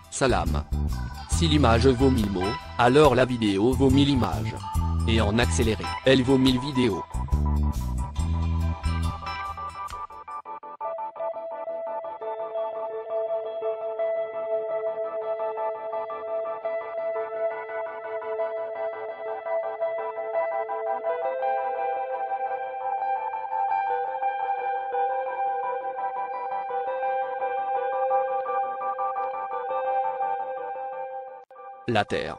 Salam. Si l'image vaut 1000 mots, alors la vidéo vaut 1000 images. Et en accéléré, elle vaut 1000 vidéos. La Terre.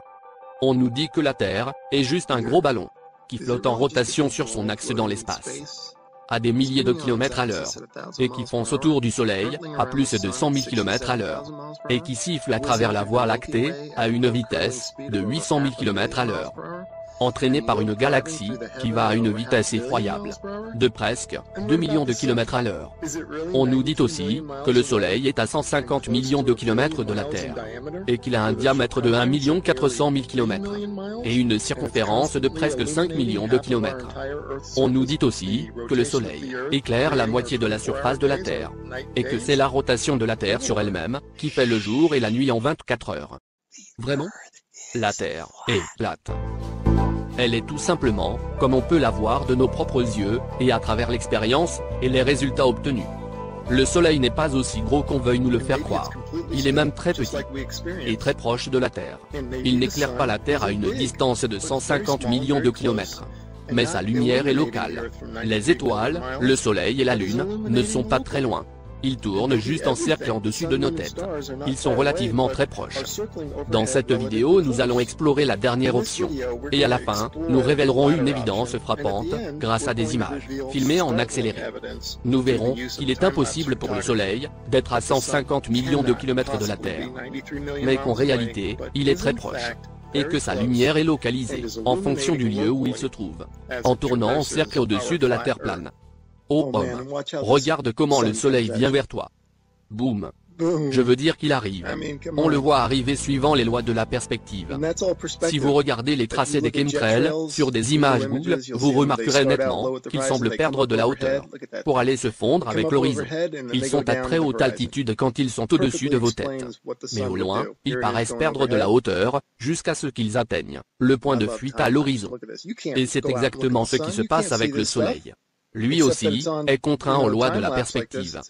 On nous dit que la Terre est juste un gros ballon qui flotte en rotation sur son axe dans l'espace, à des milliers de kilomètres à l'heure, et qui fonce autour du Soleil, à plus de 100 000 km à l'heure, et qui siffle à travers la Voie lactée, à une vitesse de 800 000 km à l'heure. Entraîné par une galaxie qui va à une vitesse effroyable, de presque 2 millions de kilomètres à l'heure. On nous dit aussi que le Soleil est à 150 millions de kilomètres de la Terre, et qu'il a un diamètre de 1 400 000 km, et une circonférence de presque 5 millions de kilomètres. On nous dit aussi que le Soleil éclaire la moitié de la surface de la Terre, et que c'est la rotation de la Terre sur elle-même qui fait le jour et la nuit en 24 heures. Vraiment? La Terre est plate. Elle est tout simplement, comme on peut la voir de nos propres yeux, et à travers l'expérience, et les résultats obtenus. Le Soleil n'est pas aussi gros qu'on veuille nous le faire croire. Il est même très petit, et très proche de la Terre. Il n'éclaire pas la Terre à une distance de 150 millions de kilomètres. Mais sa lumière est locale. Les étoiles, le Soleil et la Lune, ne sont pas très loin. Ils tournent juste en cercle en dessus de nos têtes. Ils sont relativement très proches. Dans cette vidéo, nous allons explorer la dernière option. Et à la fin, nous révélerons une évidence frappante, grâce à des images, filmées en accéléré. Nous verrons qu'il est impossible pour le Soleil, d'être à 150 millions de kilomètres de la Terre. Mais qu'en réalité, il est très proche. Et que sa lumière est localisée, en fonction du lieu où il se trouve, en tournant en cercle au-dessus de la Terre plane. Oh homme, regarde comment le Soleil vient vers toi. Boum. Je veux dire qu'il arrive. On le voit arriver suivant les lois de la perspective. Si vous regardez les tracés des chemtrails sur des images Google, vous remarquerez nettement qu'ils semblent perdre de la hauteur pour aller se fondre avec l'horizon. Ils sont à très haute altitude quand ils sont au-dessus de vos têtes. Mais au loin, ils paraissent perdre de la hauteur, jusqu'à ce qu'ils atteignent le point de fuite à l'horizon. Et c'est exactement ce qui se passe avec le Soleil. Lui aussi, est contraint aux lois de la perspective.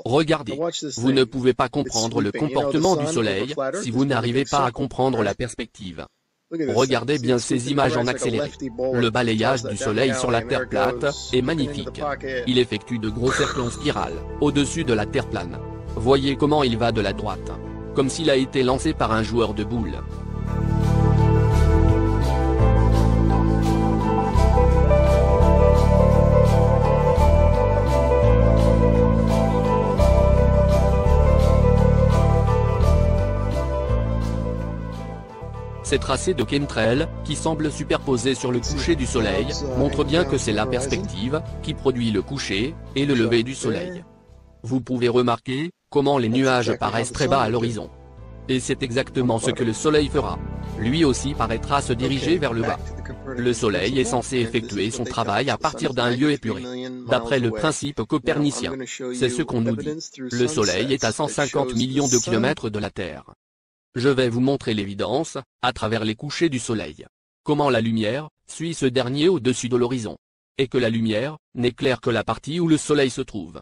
Regardez, vous ne pouvez pas comprendre le comportement du Soleil, si vous n'arrivez pas à comprendre la perspective. Regardez bien ces images en accéléré. Le balayage du Soleil sur la Terre plate est magnifique. Il effectue de gros cercles en spirale, au-dessus de la Terre plane. Voyez comment il va de la droite. Comme s'il a été lancé par un joueur de boules. Ces tracés de chemtrails, qui semblent superposés sur le coucher du Soleil, montrent bien que c'est la perspective qui produit le coucher et le lever du Soleil. Vous pouvez remarquer comment les nuages paraissent très bas à l'horizon. Et c'est exactement ce que le Soleil fera. Lui aussi paraîtra se diriger vers le bas. Le Soleil est censé effectuer son travail à partir d'un lieu épuré. D'après le principe copernicien, c'est ce qu'on nous dit. Le Soleil est à 150 millions de kilomètres de la Terre. Je vais vous montrer l'évidence, à travers les couchers du Soleil. Comment la lumière suit ce dernier au-dessus de l'horizon. Et que la lumière n'éclaire que la partie où le Soleil se trouve.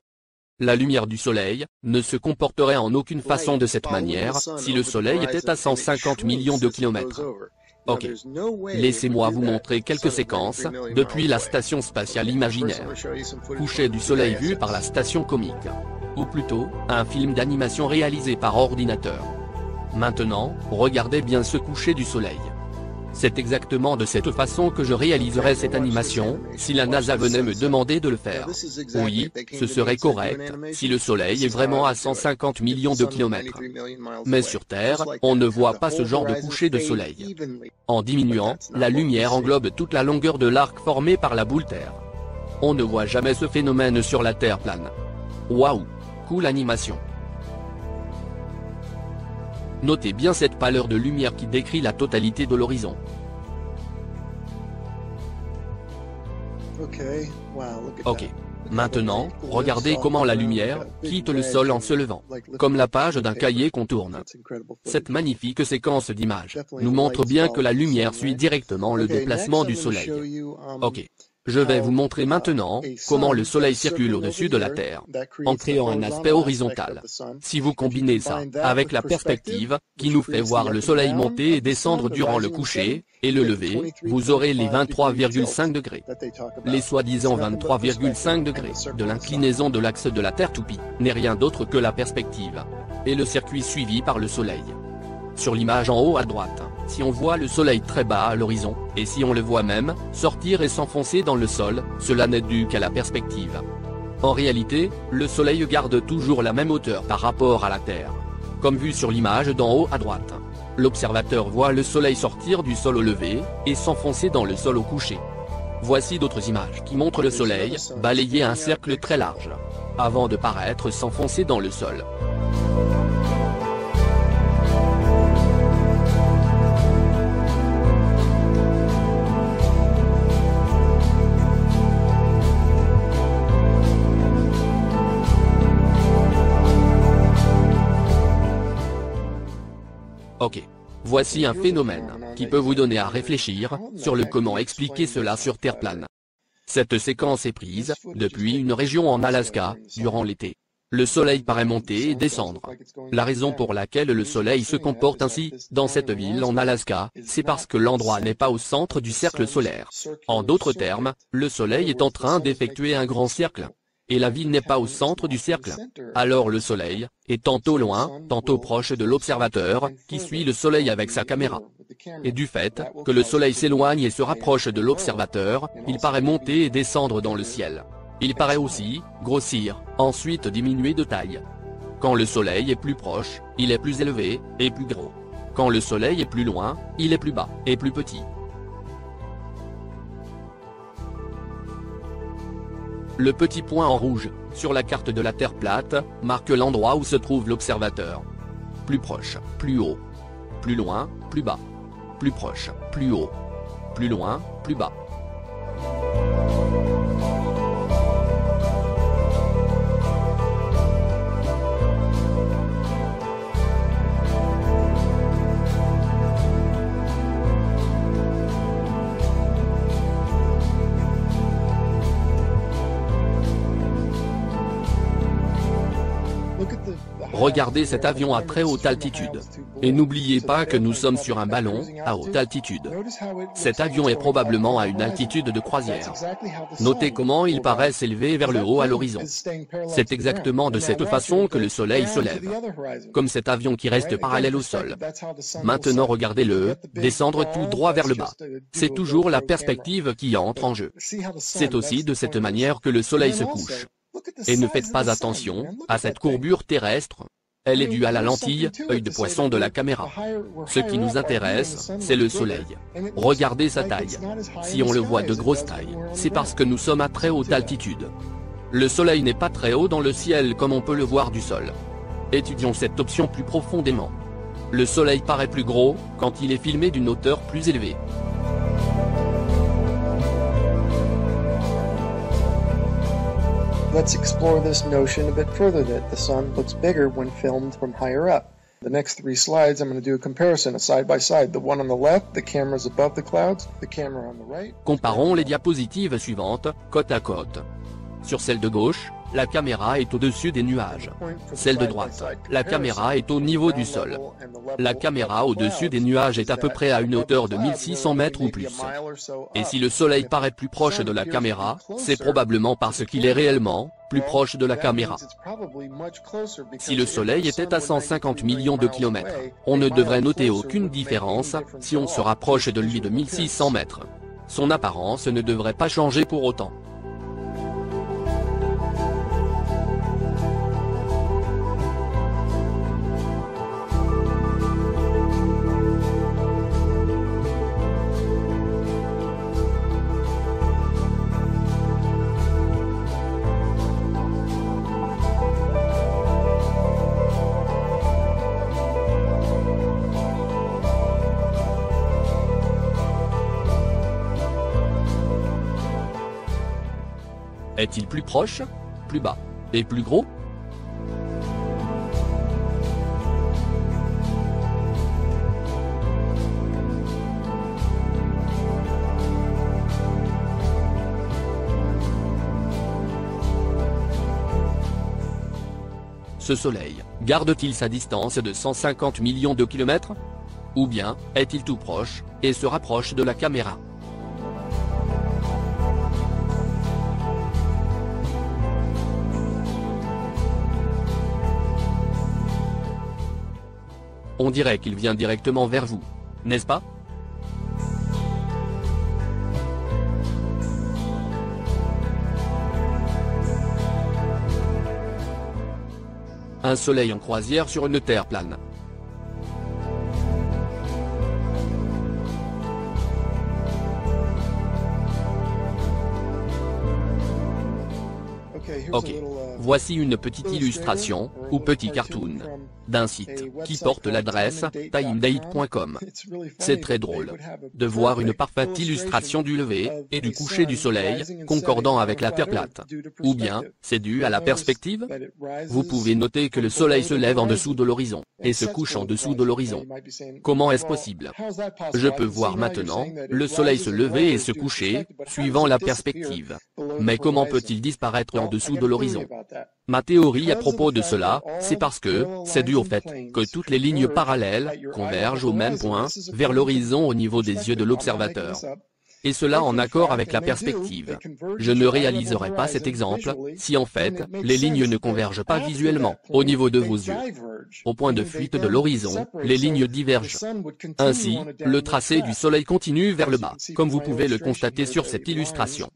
La lumière du Soleil ne se comporterait en aucune façon de cette manière si le Soleil était à 150 millions de kilomètres. Ok. Laissez-moi vous montrer quelques séquences, depuis la station spatiale imaginaire. Coucher du Soleil vu par la station comique. Ou plutôt, un film d'animation réalisé par ordinateur. Maintenant, regardez bien ce coucher du Soleil. C'est exactement de cette façon que je réaliserais cette animation, si la NASA venait me demander de le faire. Oui, ce serait correct, si le Soleil est vraiment à 150 millions de kilomètres. Mais sur Terre, on ne voit pas ce genre de coucher de Soleil. En diminuant, la lumière englobe toute la longueur de l'arc formé par la boule Terre. On ne voit jamais ce phénomène sur la Terre plane. Waouh! Cool animation. Notez bien cette pâleur de lumière qui décrit la totalité de l'horizon. Ok. Maintenant, regardez comment la lumière quitte le sol en se levant, comme la page d'un cahier qu'on tourne. Cette magnifique séquence d'images nous montre bien que la lumière suit directement le déplacement du soleil. Ok. Je vais vous montrer maintenant comment le soleil circule au-dessus de la Terre, en créant un aspect horizontal. Si vous combinez ça avec la perspective, qui nous fait voir le soleil monter et descendre durant le coucher et le lever, vous aurez les 23,5 degrés. Les soi-disant 23,5 degrés de l'inclinaison de l'axe de la Terre toupie n'est rien d'autre que la perspective, et le circuit suivi par le soleil. Sur l'image en haut à droite, si on voit le soleil très bas à l'horizon, et si on le voit même sortir et s'enfoncer dans le sol, cela n'est dû qu'à la perspective. En réalité, le soleil garde toujours la même hauteur par rapport à la Terre. Comme vu sur l'image d'en haut à droite. L'observateur voit le soleil sortir du sol au lever, et s'enfoncer dans le sol au coucher. Voici d'autres images qui montrent le soleil balayer un cercle très large, avant de paraître s'enfoncer dans le sol. Ok. Voici un phénomène qui peut vous donner à réfléchir sur le comment expliquer cela sur Terre plane. Cette séquence est prise depuis une région en Alaska durant l'été. Le soleil paraît monter et descendre. La raison pour laquelle le soleil se comporte ainsi dans cette ville en Alaska, c'est parce que l'endroit n'est pas au centre du cercle solaire. En d'autres termes, le soleil est en train d'effectuer un grand cercle. Et la ville n'est pas au centre du cercle. Alors le soleil est tantôt loin, tantôt proche de l'observateur, qui suit le soleil avec sa caméra. Et du fait que le soleil s'éloigne et se rapproche de l'observateur, il paraît monter et descendre dans le ciel. Il paraît aussi grossir, ensuite diminuer de taille. Quand le soleil est plus proche, il est plus élevé et plus gros. Quand le soleil est plus loin, il est plus bas et plus petit. Le petit point en rouge, sur la carte de la Terre plate, marque l'endroit où se trouve l'observateur. Plus proche, plus haut. Plus loin, plus bas. Plus proche, plus haut. Plus loin, plus bas. Regardez cet avion à très haute altitude. Et n'oubliez pas que nous sommes sur un ballon, à haute altitude. Cet avion est probablement à une altitude de croisière. Notez comment il paraît s'élever vers le haut à l'horizon. C'est exactement de cette façon que le soleil se lève. Comme cet avion qui reste parallèle au sol. Maintenant regardez-le, descendre tout droit vers le bas. C'est toujours la perspective qui entre en jeu. C'est aussi de cette manière que le soleil se couche. Et ne faites pas attention à cette courbure terrestre. Elle est due à la lentille, œil de poisson de la caméra. Ce qui nous intéresse, c'est le soleil. Regardez sa taille. Si on le voit de grosse taille, c'est parce que nous sommes à très haute altitude. Le soleil n'est pas très haut dans le ciel comme on peut le voir du sol. Étudions cette option plus profondément. Le soleil paraît plus gros quand il est filmé d'une hauteur plus élevée. Let's explore this notion a bit further that the sun looks bigger when filmed from higher up. The next 3 slides, I'm going to do a comparison, a side by side. The one on the left, the camera's above the clouds, the camera on the right. Comparons les diapositives suivantes, côte à côte. Sur celle de gauche, la caméra est au-dessus des nuages. Celle de droite, la caméra est au niveau du sol. La caméra au-dessus des nuages est à peu près à une hauteur de 1600 mètres ou plus. Et si le soleil paraît plus proche de la caméra, c'est probablement parce qu'il est réellement plus proche de la caméra. Si le soleil était à 150 millions de kilomètres, on ne devrait noter aucune différence si on se rapproche de lui de 1600 mètres. Son apparence ne devrait pas changer pour autant. Est-il plus proche, plus bas, et plus gros? Ce Soleil, garde-t-il sa distance de 150 millions de kilomètres? Ou bien, est-il tout proche, et se rapproche de la caméra? On dirait qu'il vient directement vers vous, n'est-ce pas? Un soleil en croisière sur une terre plane. Ok, voici une petite illustration, ou petit cartoon, d'un site, qui porte l'adresse timedate.com. C'est très drôle de voir une parfaite illustration du lever et du coucher du soleil, concordant avec la Terre plate. Ou bien, c'est dû à la perspective? Vous pouvez noter que le soleil se lève en dessous de l'horizon, et se couche en dessous de l'horizon. Comment est-ce possible? Je peux voir maintenant, le soleil se lever et se coucher, suivant la perspective. Mais comment peut-il disparaître en dessous de l'horizon? Ma théorie à propos de cela, c'est parce que, c'est dû au fait, que toutes les lignes parallèles, convergent au même point, vers l'horizon au niveau des yeux de l'observateur. Et cela en accord avec la perspective. Je ne réaliserai pas cet exemple, si en fait, les lignes ne convergent pas visuellement, au niveau de vos yeux. Au point de fuite de l'horizon, les lignes divergent. Ainsi, le tracé du soleil continue vers le bas, comme vous pouvez le constater sur cette illustration.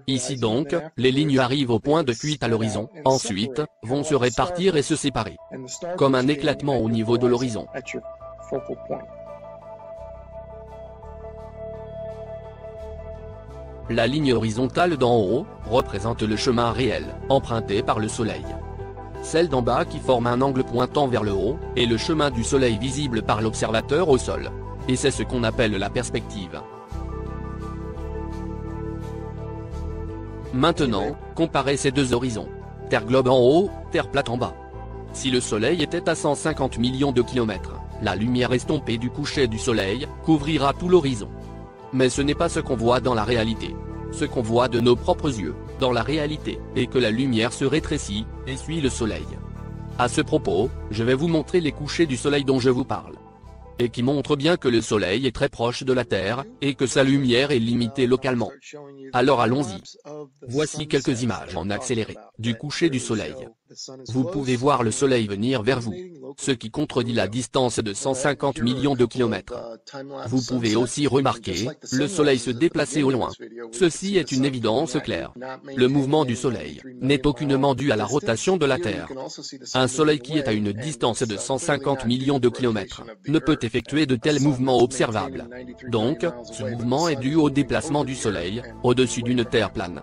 Ici donc, les lignes arrivent au point de fuite à l'horizon, ensuite, vont se répartir et se séparer. Comme un éclatement au niveau de l'horizon. La ligne horizontale d'en haut, représente le chemin réel, emprunté par le soleil. Celle d'en bas qui forme un angle pointant vers le haut, est le chemin du soleil visible par l'observateur au sol. Et c'est ce qu'on appelle la perspective. Maintenant, comparez ces deux horizons. Terre globe en haut, Terre plate en bas. Si le soleil était à 150 millions de kilomètres, la lumière estompée du coucher du soleil, couvrira tout l'horizon. Mais ce n'est pas ce qu'on voit dans la réalité. Ce qu'on voit de nos propres yeux, dans la réalité, est que la lumière se rétrécit, et suit le soleil. À ce propos, je vais vous montrer les couchers du soleil dont je vous parle. Et qui montrent bien que le soleil est très proche de la Terre, et que sa lumière est limitée localement. Alors allons-y. Voici quelques images en accéléré, du coucher du soleil. Vous pouvez voir le soleil venir vers vous, ce qui contredit la distance de 150 millions de kilomètres. Vous pouvez aussi remarquer, le soleil se déplacer au loin. Ceci est une évidence claire. Le mouvement du soleil n'est aucunement dû à la rotation de la Terre. Un soleil qui est à une distance de 150 millions de kilomètres ne peut effectuer de tels mouvements observables. Donc, ce mouvement est dû au déplacement du soleil, au-dessus d'une Terre plane.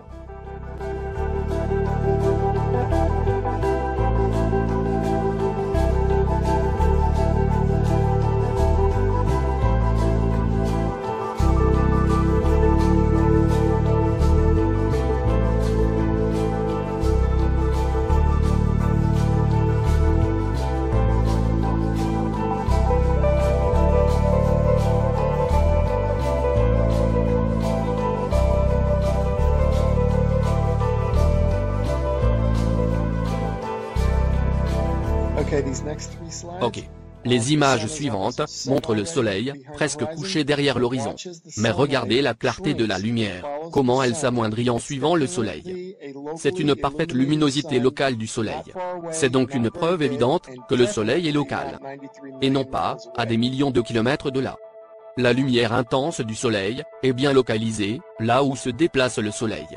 Ok. Les images suivantes montrent le soleil, presque couché derrière l'horizon. Mais regardez la clarté de la lumière, comment elle s'amoindrit en suivant le soleil. C'est une parfaite luminosité locale du soleil. C'est donc une preuve évidente que le soleil est local. Et non pas, à des millions de kilomètres de là. La lumière intense du soleil est bien localisée, là où se déplace le soleil.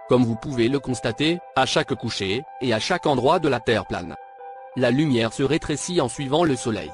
Comme vous pouvez le constater, à chaque coucher, et à chaque endroit de la Terre plane. La lumière se rétrécit en suivant le soleil.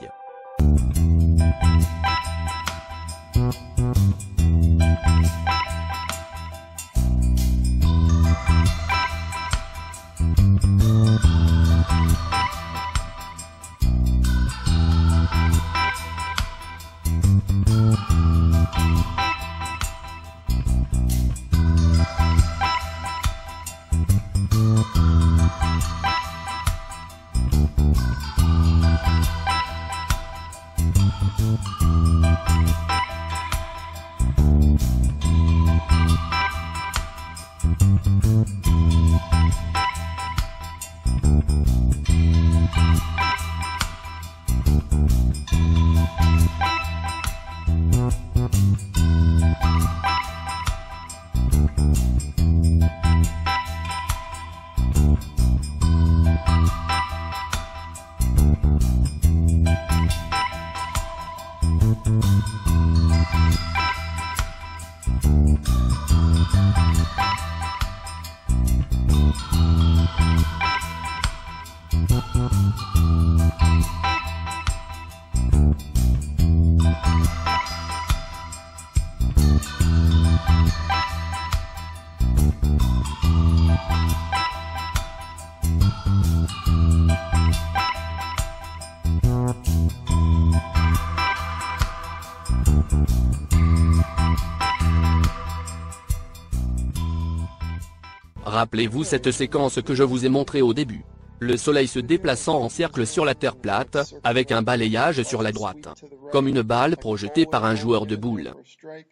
Rappelez-vous cette séquence que je vous ai montrée au début. Le Soleil se déplaçant en cercle sur la Terre plate, avec un balayage sur la droite. Comme une balle projetée par un joueur de boules.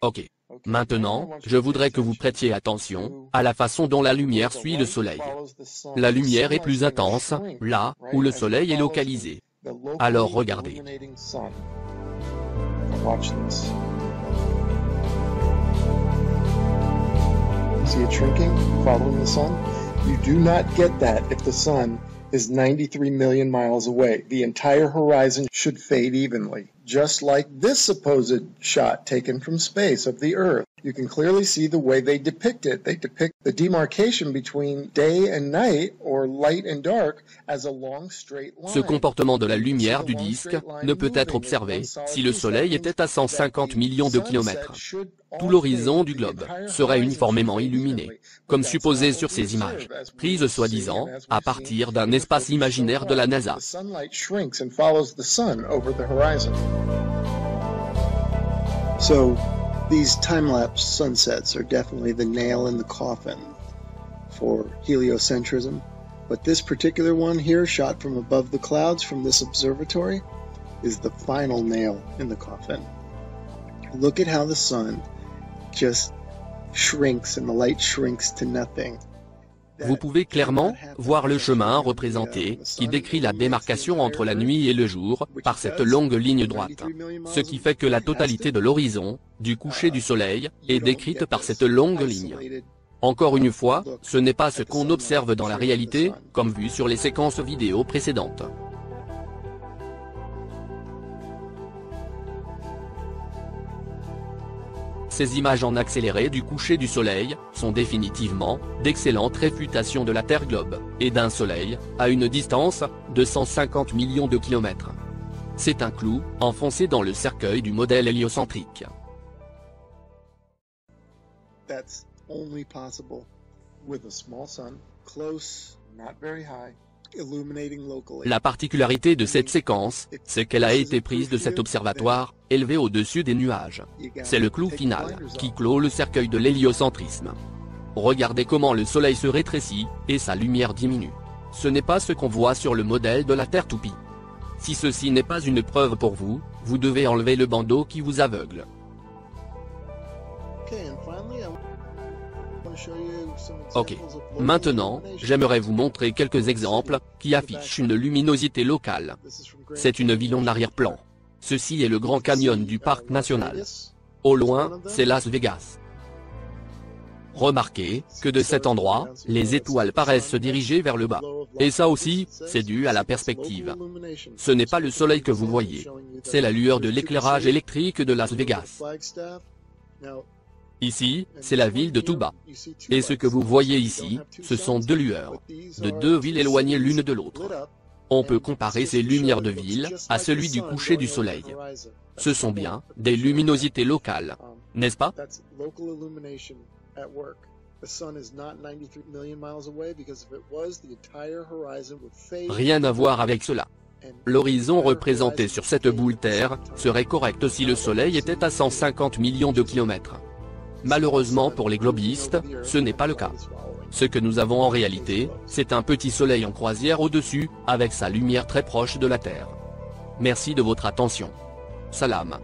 Ok. Maintenant, je voudrais que vous prêtiez attention à la façon dont la lumière suit le Soleil. La lumière est plus intense, là où le Soleil est localisé. Alors regardez. See it shrinking, following the sun? You do not get that if the sun is 93 million miles away. The entire horizon should fade evenly. Just like this supposed shot taken from space of the Earth. You can clearly see the way they depict it. They depict the demarcation between day and night, or light and dark, as a long straight line. Ce comportement de la lumière du disque ne peut être observé si le Soleil était à 150 millions de kilomètres. Tout l'horizon du globe serait uniformément illuminé, comme supposé sur ces images, prises soi-disant à partir d'un espace imaginaire de la NASA. So, these time-lapse sunsets are definitely the nail in the coffin for heliocentrism, but this particular one here, shot from above the clouds from this observatory, is the final nail in the coffin. Look at how the sun just shrinks and the light shrinks to nothing. Vous pouvez clairement voir le chemin représenté, qui décrit la démarcation entre la nuit et le jour, par cette longue ligne droite. Ce qui fait que la totalité de l'horizon, du coucher du soleil, est décrite par cette longue ligne. Encore une fois, ce n'est pas ce qu'on observe dans la réalité, comme vu sur les séquences vidéo précédentes. Ces images en accéléré du coucher du soleil sont définitivement d'excellentes réfutations de la Terre globe, et d'un soleil, à une distance de 150 millions de kilomètres. C'est un clou enfoncé dans le cercueil du modèle héliocentrique. That's only possible with a small sun, close, not very high. La particularité de cette séquence, c'est qu'elle a été prise de cet observatoire, élevé au-dessus des nuages. C'est le clou final, qui clôt le cercueil de l'héliocentrisme. Regardez comment le soleil se rétrécit, et sa lumière diminue. Ce n'est pas ce qu'on voit sur le modèle de la Terre toupie. Si ceci n'est pas une preuve pour vous, vous devez enlever le bandeau qui vous aveugle. Ok. Maintenant, j'aimerais vous montrer quelques exemples qui affichent une luminosité locale. C'est une ville en arrière-plan. Ceci est le Grand Canyon du parc national. Au loin, c'est Las Vegas. Remarquez que de cet endroit, les étoiles paraissent se diriger vers le bas. Et ça aussi, c'est dû à la perspective. Ce n'est pas le soleil que vous voyez. C'est la lueur de l'éclairage électrique de Las Vegas. Ici, c'est la ville de Tuba. Et ce que vous voyez ici, ce sont deux lueurs, de deux villes éloignées l'une de l'autre. On peut comparer ces lumières de ville à celui du coucher du soleil. Ce sont bien des luminosités locales, n'est-ce pas? Rien à voir avec cela. L'horizon représenté sur cette boule Terre serait correct si le soleil était à 150 millions de kilomètres. Malheureusement pour les globistes, ce n'est pas le cas. Ce que nous avons en réalité, c'est un petit soleil en croisière au-dessus, avec sa lumière très proche de la Terre. Merci de votre attention. Salam.